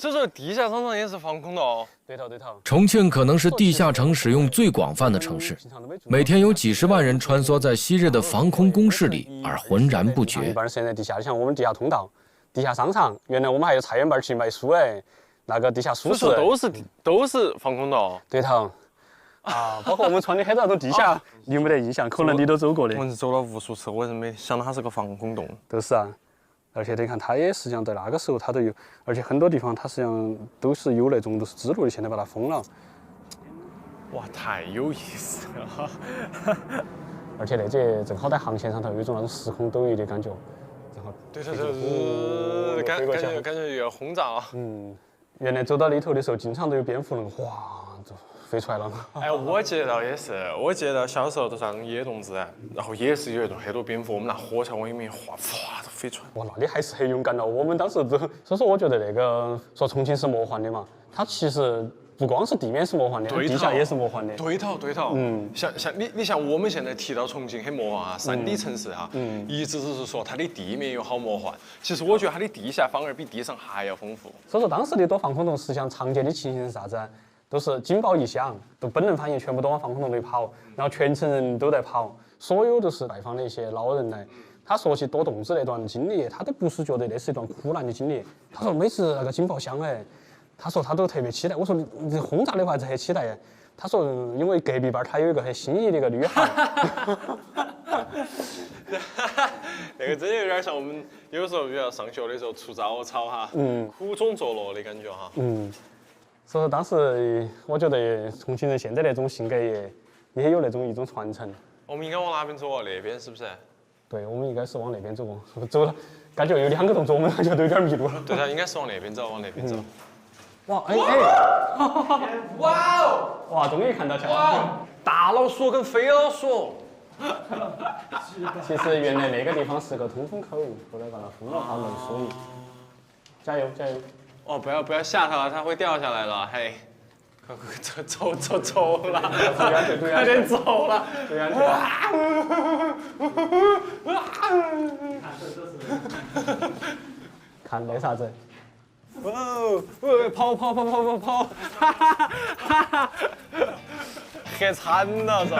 Speaker 1: 以说地下商场也是防空洞。
Speaker 11: 对头。
Speaker 2: 重庆可能是地下城使用最广泛的城市，每天有几十万人穿梭在昔日的防空工事里，而浑然不觉。
Speaker 11: 一半现在地下，像我们地下通道、地下商场，原来我们还有菜园板去卖书哎，那个地下书室
Speaker 1: 都是防空洞。
Speaker 11: 对头。啊，包括我们穿的很多那种地下，你有没得印象？可能你都走过的。
Speaker 1: 我们走了无数次，我是没想到它是个防空洞。
Speaker 11: 都是啊，而且你看，它也实际上在那个时候它都有，而且很多地方它实际上都是有那种都是支路的，现在把它封了。
Speaker 1: 哇，太有意思了！
Speaker 11: 而且那节正好在航线上头有一种那种时空陡移的感觉，然后
Speaker 1: 对，感觉又要轰炸了。
Speaker 11: 原来走到里头的时候，经常都有蝙蝠那个哗就飞出来了。
Speaker 1: 哎，我记得也是，我记得小时候都上野洞子，然后也是有那种很多蝙蝠，我们拿火柴往里面划，哗都飞出来。
Speaker 11: 哇，那你还是很勇敢了。我们当时都，所以说我觉得那个说重庆是魔幻的嘛，它其实不光是地面是魔幻的，地下也是魔幻的。
Speaker 1: 对头。像你像我们现在提到重庆很魔幻啊，3D 城市哈，一直只是说它的地面有好魔幻，其实我觉得它的地下反而比地上还要丰富。
Speaker 11: 所以说当时的躲防空洞实际上常见的情形是啥子？都是警报一响，都本能反应全部都往防空洞里跑，然后全城人都在跑，所有都是拜访的一些老人来。他说起躲洞子那段经历，他都不是觉得那是一段苦难的经历。他说每次那个警报响哎，他说他都特别期待。我说你轰炸的话还是很期待。他说因为隔壁班他有一个很心仪的一个女孩。
Speaker 1: 那个真有点像我们有时候比如上学的时候出早操哈，苦中作乐的感觉哈。
Speaker 11: 所以说当时我觉得重庆人现在那种性格也有那种一种传承。
Speaker 1: 我们应该往哪边走啊？那边是不是？
Speaker 11: 对，我们应该是往那边走。走了，感觉有2个动作，我们感觉都有点迷路了。
Speaker 1: 对，他应该是往那边走，
Speaker 11: 哇，
Speaker 1: 哇哦！
Speaker 11: 哇，终于看到墙。
Speaker 1: 哇，大老鼠跟飞老鼠。
Speaker 11: 其实原来那个地方是个通风口，后来把它封了，怕漏水。加油加油！
Speaker 1: 哦，不要吓它了，它会掉下来了，嘿。走了，快点走了！
Speaker 11: 看那啥子？
Speaker 1: 跑！哈哈！喝惨了噻！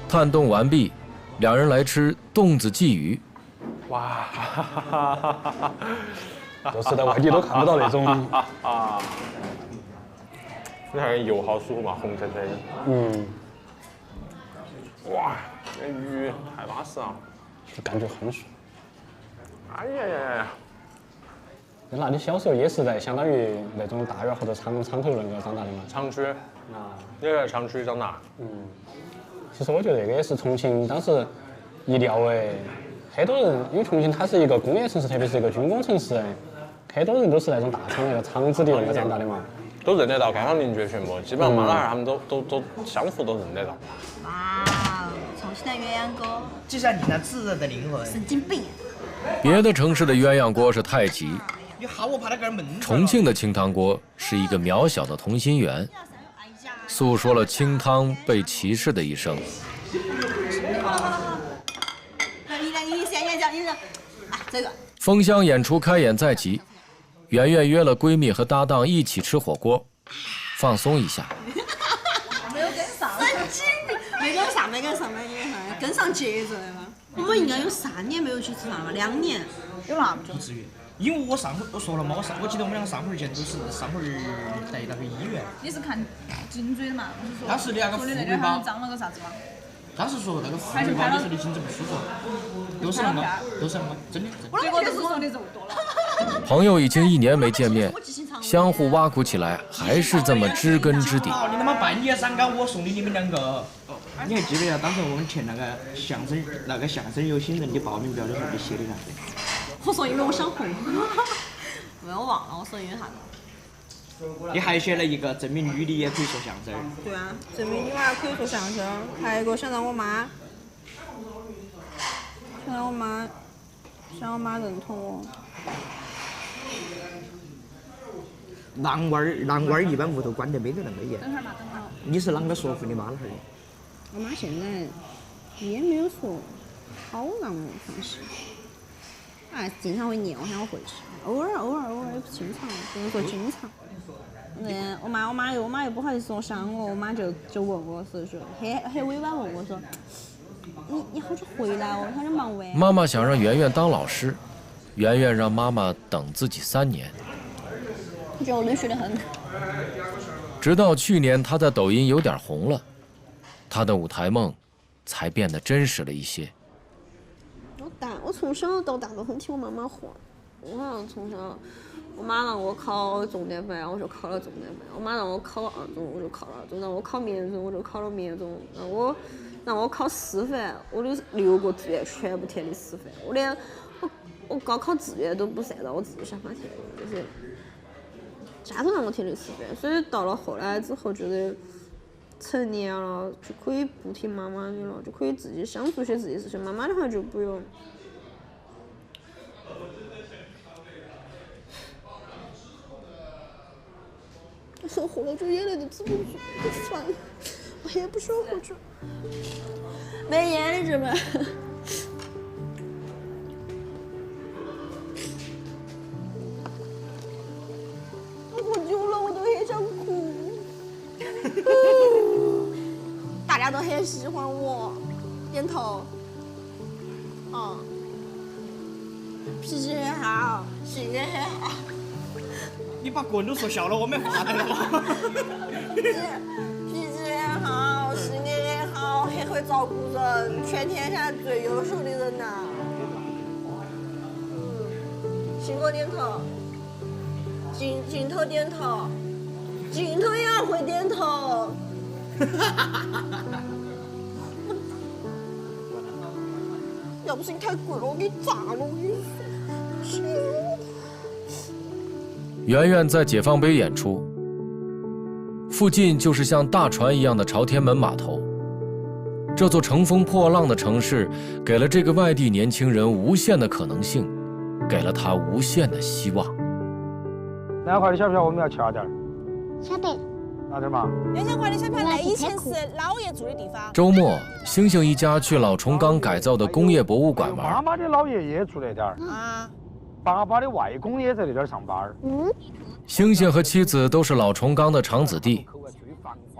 Speaker 2: 探洞完毕，两人来吃冻子鲫鱼。
Speaker 1: 哇，
Speaker 11: 都是在外地都看不到那种。
Speaker 1: 你看油好舒服嘛，红橙橙的。
Speaker 11: 嗯。
Speaker 1: 哇，那鱼太巴适了，
Speaker 11: 就感觉很爽。
Speaker 1: 哎呀！
Speaker 11: 那你小时候也是在相当于那种大院或者厂头那个长大的吗？
Speaker 1: 厂区。也在厂区长大。
Speaker 11: 嗯。其实我觉得这个也是重庆当时一料哎，很多人因为重庆它是一个工业城市，特别是一个军工城市，很多人都是那种大厂那个厂子里那个长大的嘛，
Speaker 1: 都认得到，看他邻居全部，基本上妈老汉儿他们都相互都认得到。
Speaker 3: 哇，重庆的鸳鸯锅，
Speaker 9: 就像你那炙热的灵魂，
Speaker 3: 神经病。
Speaker 2: 别的城市的鸳鸯锅是太极，
Speaker 9: 你好，我怕那个门。
Speaker 2: 重庆的清汤锅是一个渺小的同心圆，诉说了清汤被歧视的一生。
Speaker 3: 这个。
Speaker 2: 封箱演出开演在即，圆圆约了闺蜜和搭档一起吃火锅，放松一下。
Speaker 3: 没有跟上。神经病！没跟上，跟上节奏了吗？我们应该有3年没有去吃饭了，2年。有那么久？
Speaker 9: 不至于。因为我说了嘛，我记得我们两个上回儿见都是上回儿在那个医院。
Speaker 14: 你是看颈椎的嘛？不是说
Speaker 9: 当时那个
Speaker 14: 说的那个好像长了个啥子吗？
Speaker 9: 当时说那个妇女包，你说你颈子不舒服，都是那个，真的。
Speaker 14: 结果都是说的肉多了。
Speaker 2: 朋友已经1年没见面，相互挖苦起来，还是这么知根知底。
Speaker 9: 你他妈半夜三更我送你们2个，你还记不记得当时我们填那个相声有新人的报名表的时候你写的啥子？
Speaker 3: 我说因为我想红，没有忘了，我说因为啥子？
Speaker 9: 你还写了一个证明女的也可以说相声。
Speaker 3: 对啊，证明女娃可以说相声，还有一个想让我妈认同我。
Speaker 9: 男娃儿一般屋头管得没得那么严。
Speaker 14: 等会儿。
Speaker 9: 你是啷个说服你妈那会儿的？
Speaker 3: 我妈现在也没有说好让我放心。经常会念我喊我回去，偶尔也不经常，不能说经常。我妈又不好意思说想我，我妈就问我是说很委婉问我说，你好久回来哦，好久忙完。
Speaker 2: 妈妈想让圆圆当老师，圆圆让妈妈等自己3年。
Speaker 3: 我觉得我冷血得很。
Speaker 2: 直到去年，她在抖音有点红了，她的舞台梦才变得真实了一些。
Speaker 3: 我从小到大都很听我妈妈话。我好像从小，我妈让我考重点班，我就考了重点班；我妈让我考2中，我就考了2中；让我考绵中，我就考了绵中；让我考师范，我的6个志愿全部填的师范。我高考志愿都不是按照我自己想法填的，就是家头让我填的师范。所以到了后来之后，觉得成年了就可以不听妈妈的了，就可以自己想做些自己的事情。妈妈的话就不用。说活了，就眼泪都止不住，就烦了，我也不说活着。没烟的这么。我喝酒了，我都很想哭。大家都很喜欢我，点头。脾气很好，性格很好。
Speaker 9: 你把个人都说笑了，我没话了。
Speaker 3: 脾气很好，性格很好，很会照顾人，全天下最优秀的人呐。信哥点头，镜头点头，镜头也要会点头。要不是你太贵了，我给你砸了，我跟你说。
Speaker 2: 圆圆在解放碑演出，附近就是像大船一样的朝天门码头。这座乘风破浪的城市，给了这个外地年轻人无限的可能性，给了他无限的希望。
Speaker 8: 2块的小票我们要掐点儿。
Speaker 15: 小贝。
Speaker 8: 拿点嘛。
Speaker 3: 2000块的小票，那以前是老爷住的地方。
Speaker 2: 周末，星星一家去老崇刚改造的工业博物馆玩。
Speaker 8: 妈妈的老爷爷住那点儿。
Speaker 3: 啊。
Speaker 8: 爸爸的外公也在那边上班。
Speaker 2: 星星和妻子都是老崇刚的长子弟，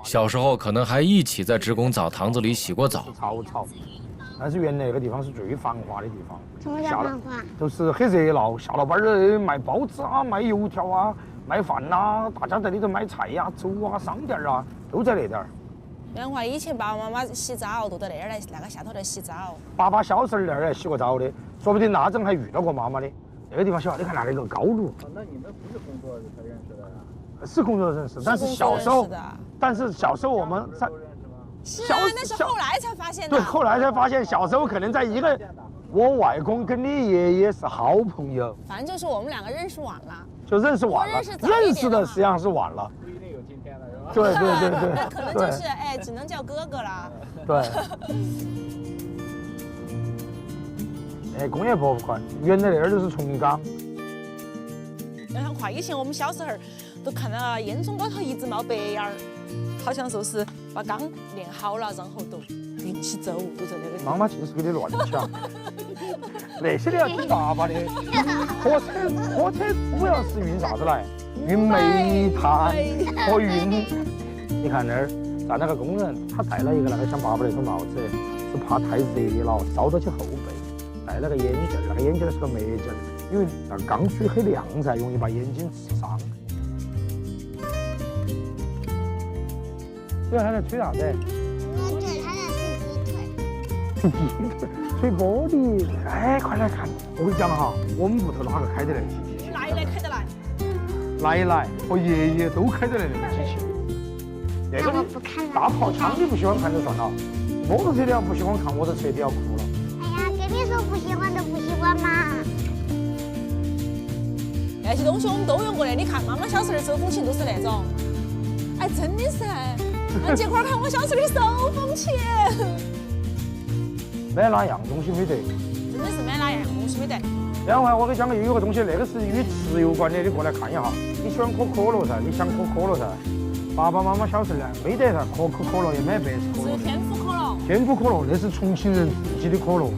Speaker 2: 小时候可能还一起在职工澡堂子里洗过澡。
Speaker 8: 吵，但是原来那个地方是最繁华的地方。
Speaker 15: 什么叫繁华？
Speaker 8: 就是很热闹，下了班儿卖包子啊，卖油条啊，卖饭呐，大家在里头买菜呀、粥啊，商店啊，都在那点儿。
Speaker 3: 原话以前爸爸妈妈洗澡都到那儿来，那个下头来洗澡。
Speaker 8: 爸爸小时候那儿来洗过澡的，说不定那阵还遇到过妈妈的。那个地方小，你看那个高炉。
Speaker 6: 那你们不是工作才认识的呀？
Speaker 8: 是工作认识，但是小时候我们在。
Speaker 3: 是啊，那是后来才发现的。
Speaker 8: 对，后来才发现，小时候可能在一个，我外公跟你爷爷是好朋友。
Speaker 3: 反正就是我们2个认识晚了。
Speaker 8: 就认识晚了，认识的实际上是晚了。
Speaker 6: 不一定有今天了，是吧？
Speaker 8: 对。
Speaker 3: 那可能就是只能叫哥哥了。
Speaker 8: 对。工业博物馆，原来那儿就是崇刚。
Speaker 14: 以前我们小时候都看到烟囱高头一直冒白烟儿，好像说是把钢炼好了，然后都运起走，都在那个。
Speaker 8: 妈妈尽是给你乱讲，那些你要听爸爸的。火车主要是运啥子来？运煤炭和运。你看那儿站那个工人，他戴了一个那个像爸爸那种帽子，是怕太热了烧到起后背。戴那个眼镜，那个眼镜是个墨镜，因为那钢水很亮噻，容易把眼睛刺伤。对，他在吹啥子？
Speaker 15: 对，他在吹鸡腿。
Speaker 8: 吹玻璃，哎，快来看！我跟你讲哈，我们屋头哪个开得来机器？
Speaker 14: 奶奶开得来。
Speaker 8: 奶奶和爷爷都开得来那个机器。那个大炮枪你不喜欢看就算了，摩托车你要不喜欢看，我这彻底要哭了。
Speaker 15: 哎呀，跟你说不喜欢就不喜欢嘛。
Speaker 3: 那些东西我们都用过的，你看妈妈小时候的手风琴都是那种。哎，真的是。那这块看我小时候的手风琴。
Speaker 8: 没哪样东西没得。
Speaker 3: 真的是没哪样东西没得。
Speaker 8: 然后我给你讲个，有个东西，那个是与吃有关的，你过来看一下。你喜欢喝可乐噻？你想喝可乐噻？爸爸妈妈小时候呢，没得噻，可乐也没白吃可乐。
Speaker 3: 只有天府可乐。
Speaker 8: 天府可乐那是重庆人自己的可乐，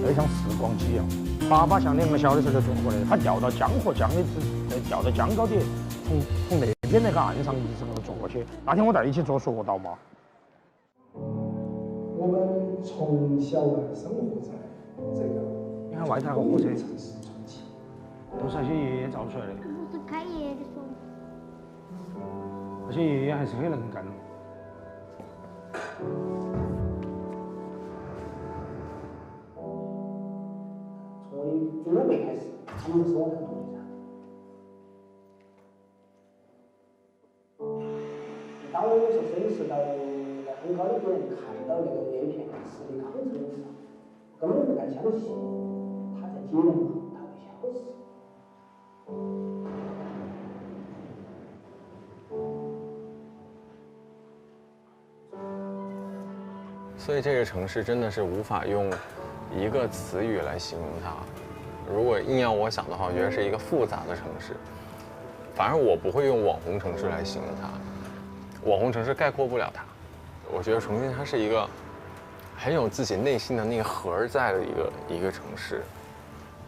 Speaker 8: 那像时光机一样。爸爸像2个小的时候就做过的，他调到江河江的，调到江高点，从那边那个岸上一直给他坐过去。那天我带你一起坐索道嘛。
Speaker 16: 我们从小生活在这个，
Speaker 8: 你看外头那个火车，都是那些爷爷造出来的。
Speaker 15: 是开爷爷的手。
Speaker 8: 那些爷爷还是很能干的。
Speaker 16: 从祖辈开始，他们是我们的东西。当我有时候审视到很高的人看到那个那片十里康城的时候，根本不敢相信，他在几年后他会消失。
Speaker 1: 所以这个城市真的是无法用一个词语来形容它。如果硬要我想的话，我觉得是一个复杂的城市。反而我不会用网红城市来形容它，网红城市概括不了它。我觉得重庆它是一个很有自己内心的那个核儿在的一个城市。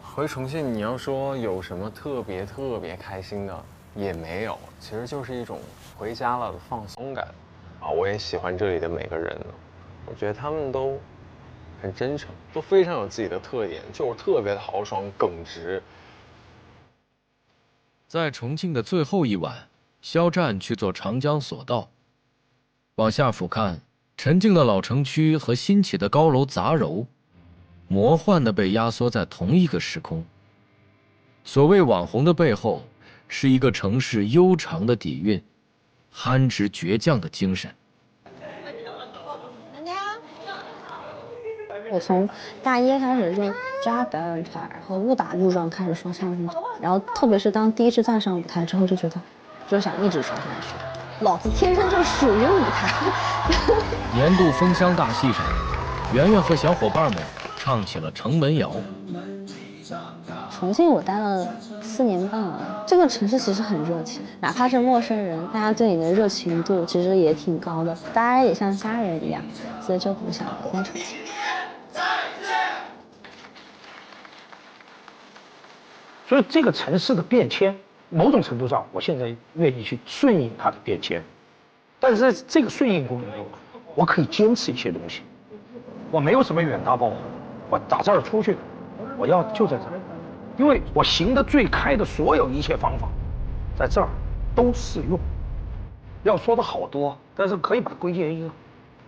Speaker 1: 回重庆，你要说有什么特别开心的，也没有，其实就是一种回家了的放松感。啊，我也喜欢这里的每个人，我觉得他们都很真诚，都非常有自己的特点，就是特别的豪爽耿直。
Speaker 2: 在重庆的最后一晚，肖战去坐长江索道，往下俯瞰，沉静的老城区和新起的高楼杂糅，魔幻的被压缩在同一个时空。所谓网红的背后，是一个城市悠长的底蕴，憨直倔强的精神。
Speaker 17: 我从大一开始就加表演团，然后误打误撞开始说相声，然后特别是当第一次站上舞台之后，就觉得就想一直说下去。老子天生就属于舞台。
Speaker 2: 年度封箱大戏上，圆圆和小伙伴们唱起了城门谣。
Speaker 17: 重庆我待了4年半了，这个城市其实很热情，哪怕是陌生人，大家对你的热情度其实也挺高的，大家也像家人一样，所以就不想离开重庆。
Speaker 8: 所以这个城市的变迁，某种程度上，我现在愿意去顺应它的变迁，但是在这个顺应过程中，我可以坚持一些东西。我没有什么远大抱负，我打这儿出去，我要就在这儿，因为我行得最开的所有一切方法，在这儿都适用。要说的好多，但是可以把它归结一个，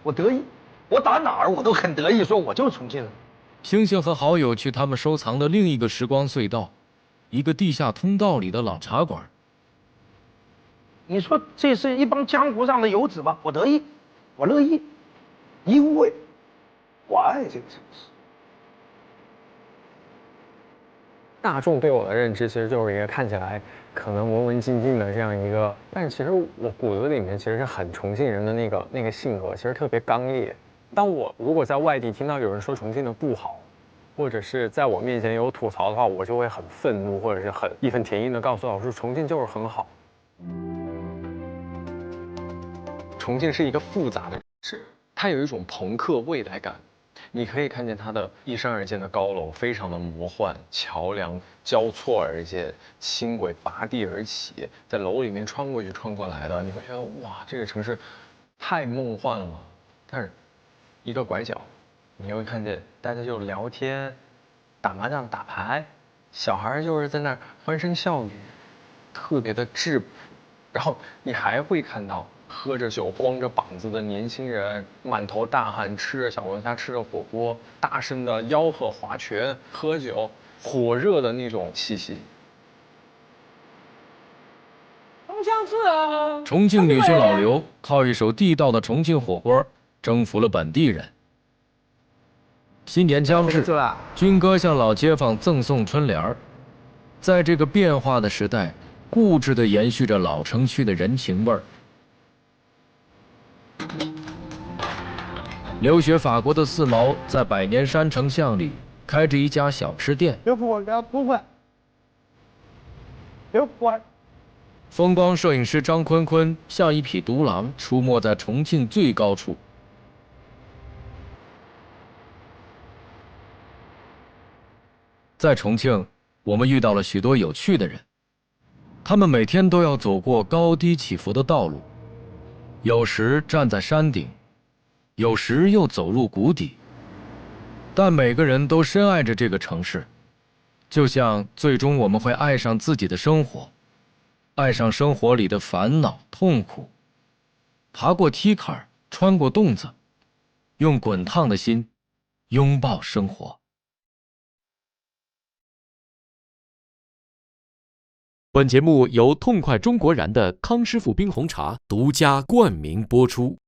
Speaker 8: 我得意，我打哪儿我都很得意，说我就是重庆人。
Speaker 2: 星星和好友去他们收藏的另一个时光隧道，一个地下通道里的老茶馆。
Speaker 8: 你说这是一帮江湖上的游子吧？我得意，我乐意，因为我爱这个城市。
Speaker 1: 大众对我的认知其实就是一个看起来可能文文静静的这样一个，但是其实我骨子里面其实是很重庆人的那个性格，其实特别刚烈。当我如果在外地听到有人说重庆的不好，或者是在我面前有吐槽的话，我就会很愤怒，或者是很义愤填膺的告诉老师，重庆就是很好。重庆是一个复杂的城市，它有一种朋克未来感。你可以看见它的一山而建的高楼，非常的魔幻，桥梁交错而建，轻轨拔地而起，在楼里面穿过去穿过来的，你会觉得哇，这个城市太梦幻了。但是一个拐角，你会看见大家就聊天、打麻将、打牌，小孩就是在那儿欢声笑语，特别的质朴。然后你还会看到喝着酒、光着膀子的年轻人，满头大汗，吃着小龙虾，吃着火锅，大声的吆喝、划拳、喝酒，火热的那种气息。
Speaker 2: 重庆女婿老刘靠一手地道的重庆火锅征服了本地人。新年将至，军哥向老街坊赠送春联儿。在这个变化的时代，固执地延续着老城区的人情味儿。留学法国的四毛在百年山城巷里开着一家小吃店。风光摄影师张坤坤像一匹独狼，出没在重庆最高处。在重庆，我们遇到了许多有趣的人，他们每天都要走过高低起伏的道路，有时站在山顶，有时又走入谷底，但每个人都深爱着这个城市，就像最终我们会爱上自己的生活，爱上生活里的烦恼、痛苦，爬过梯坎，穿过洞子，用滚烫的心拥抱生活。
Speaker 18: 本节目由痛快中国燃的康师傅冰红茶独家冠名播出。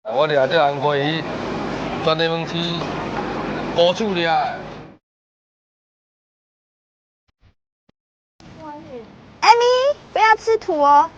Speaker 19: 我哋啲人可以专门去高处的啊。
Speaker 15: 艾米，不要吃土哦。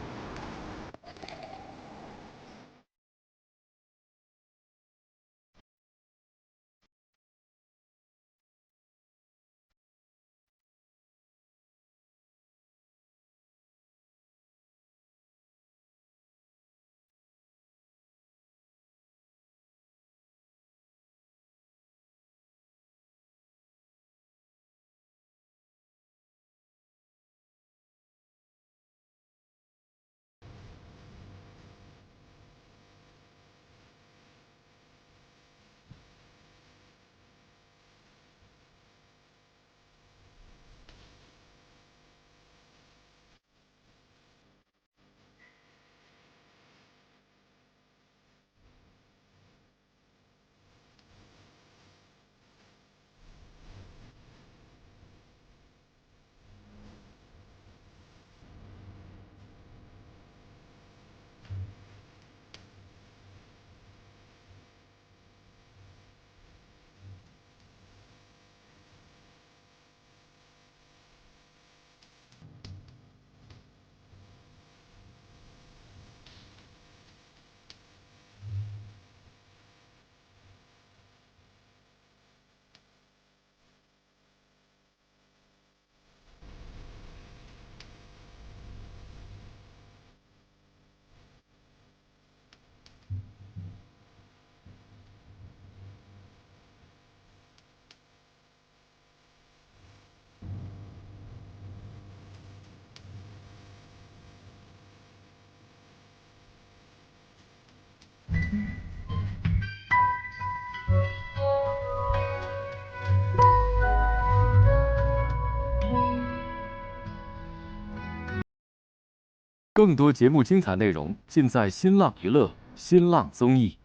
Speaker 2: 更多节目精彩内容尽在新浪娱乐、新浪综艺。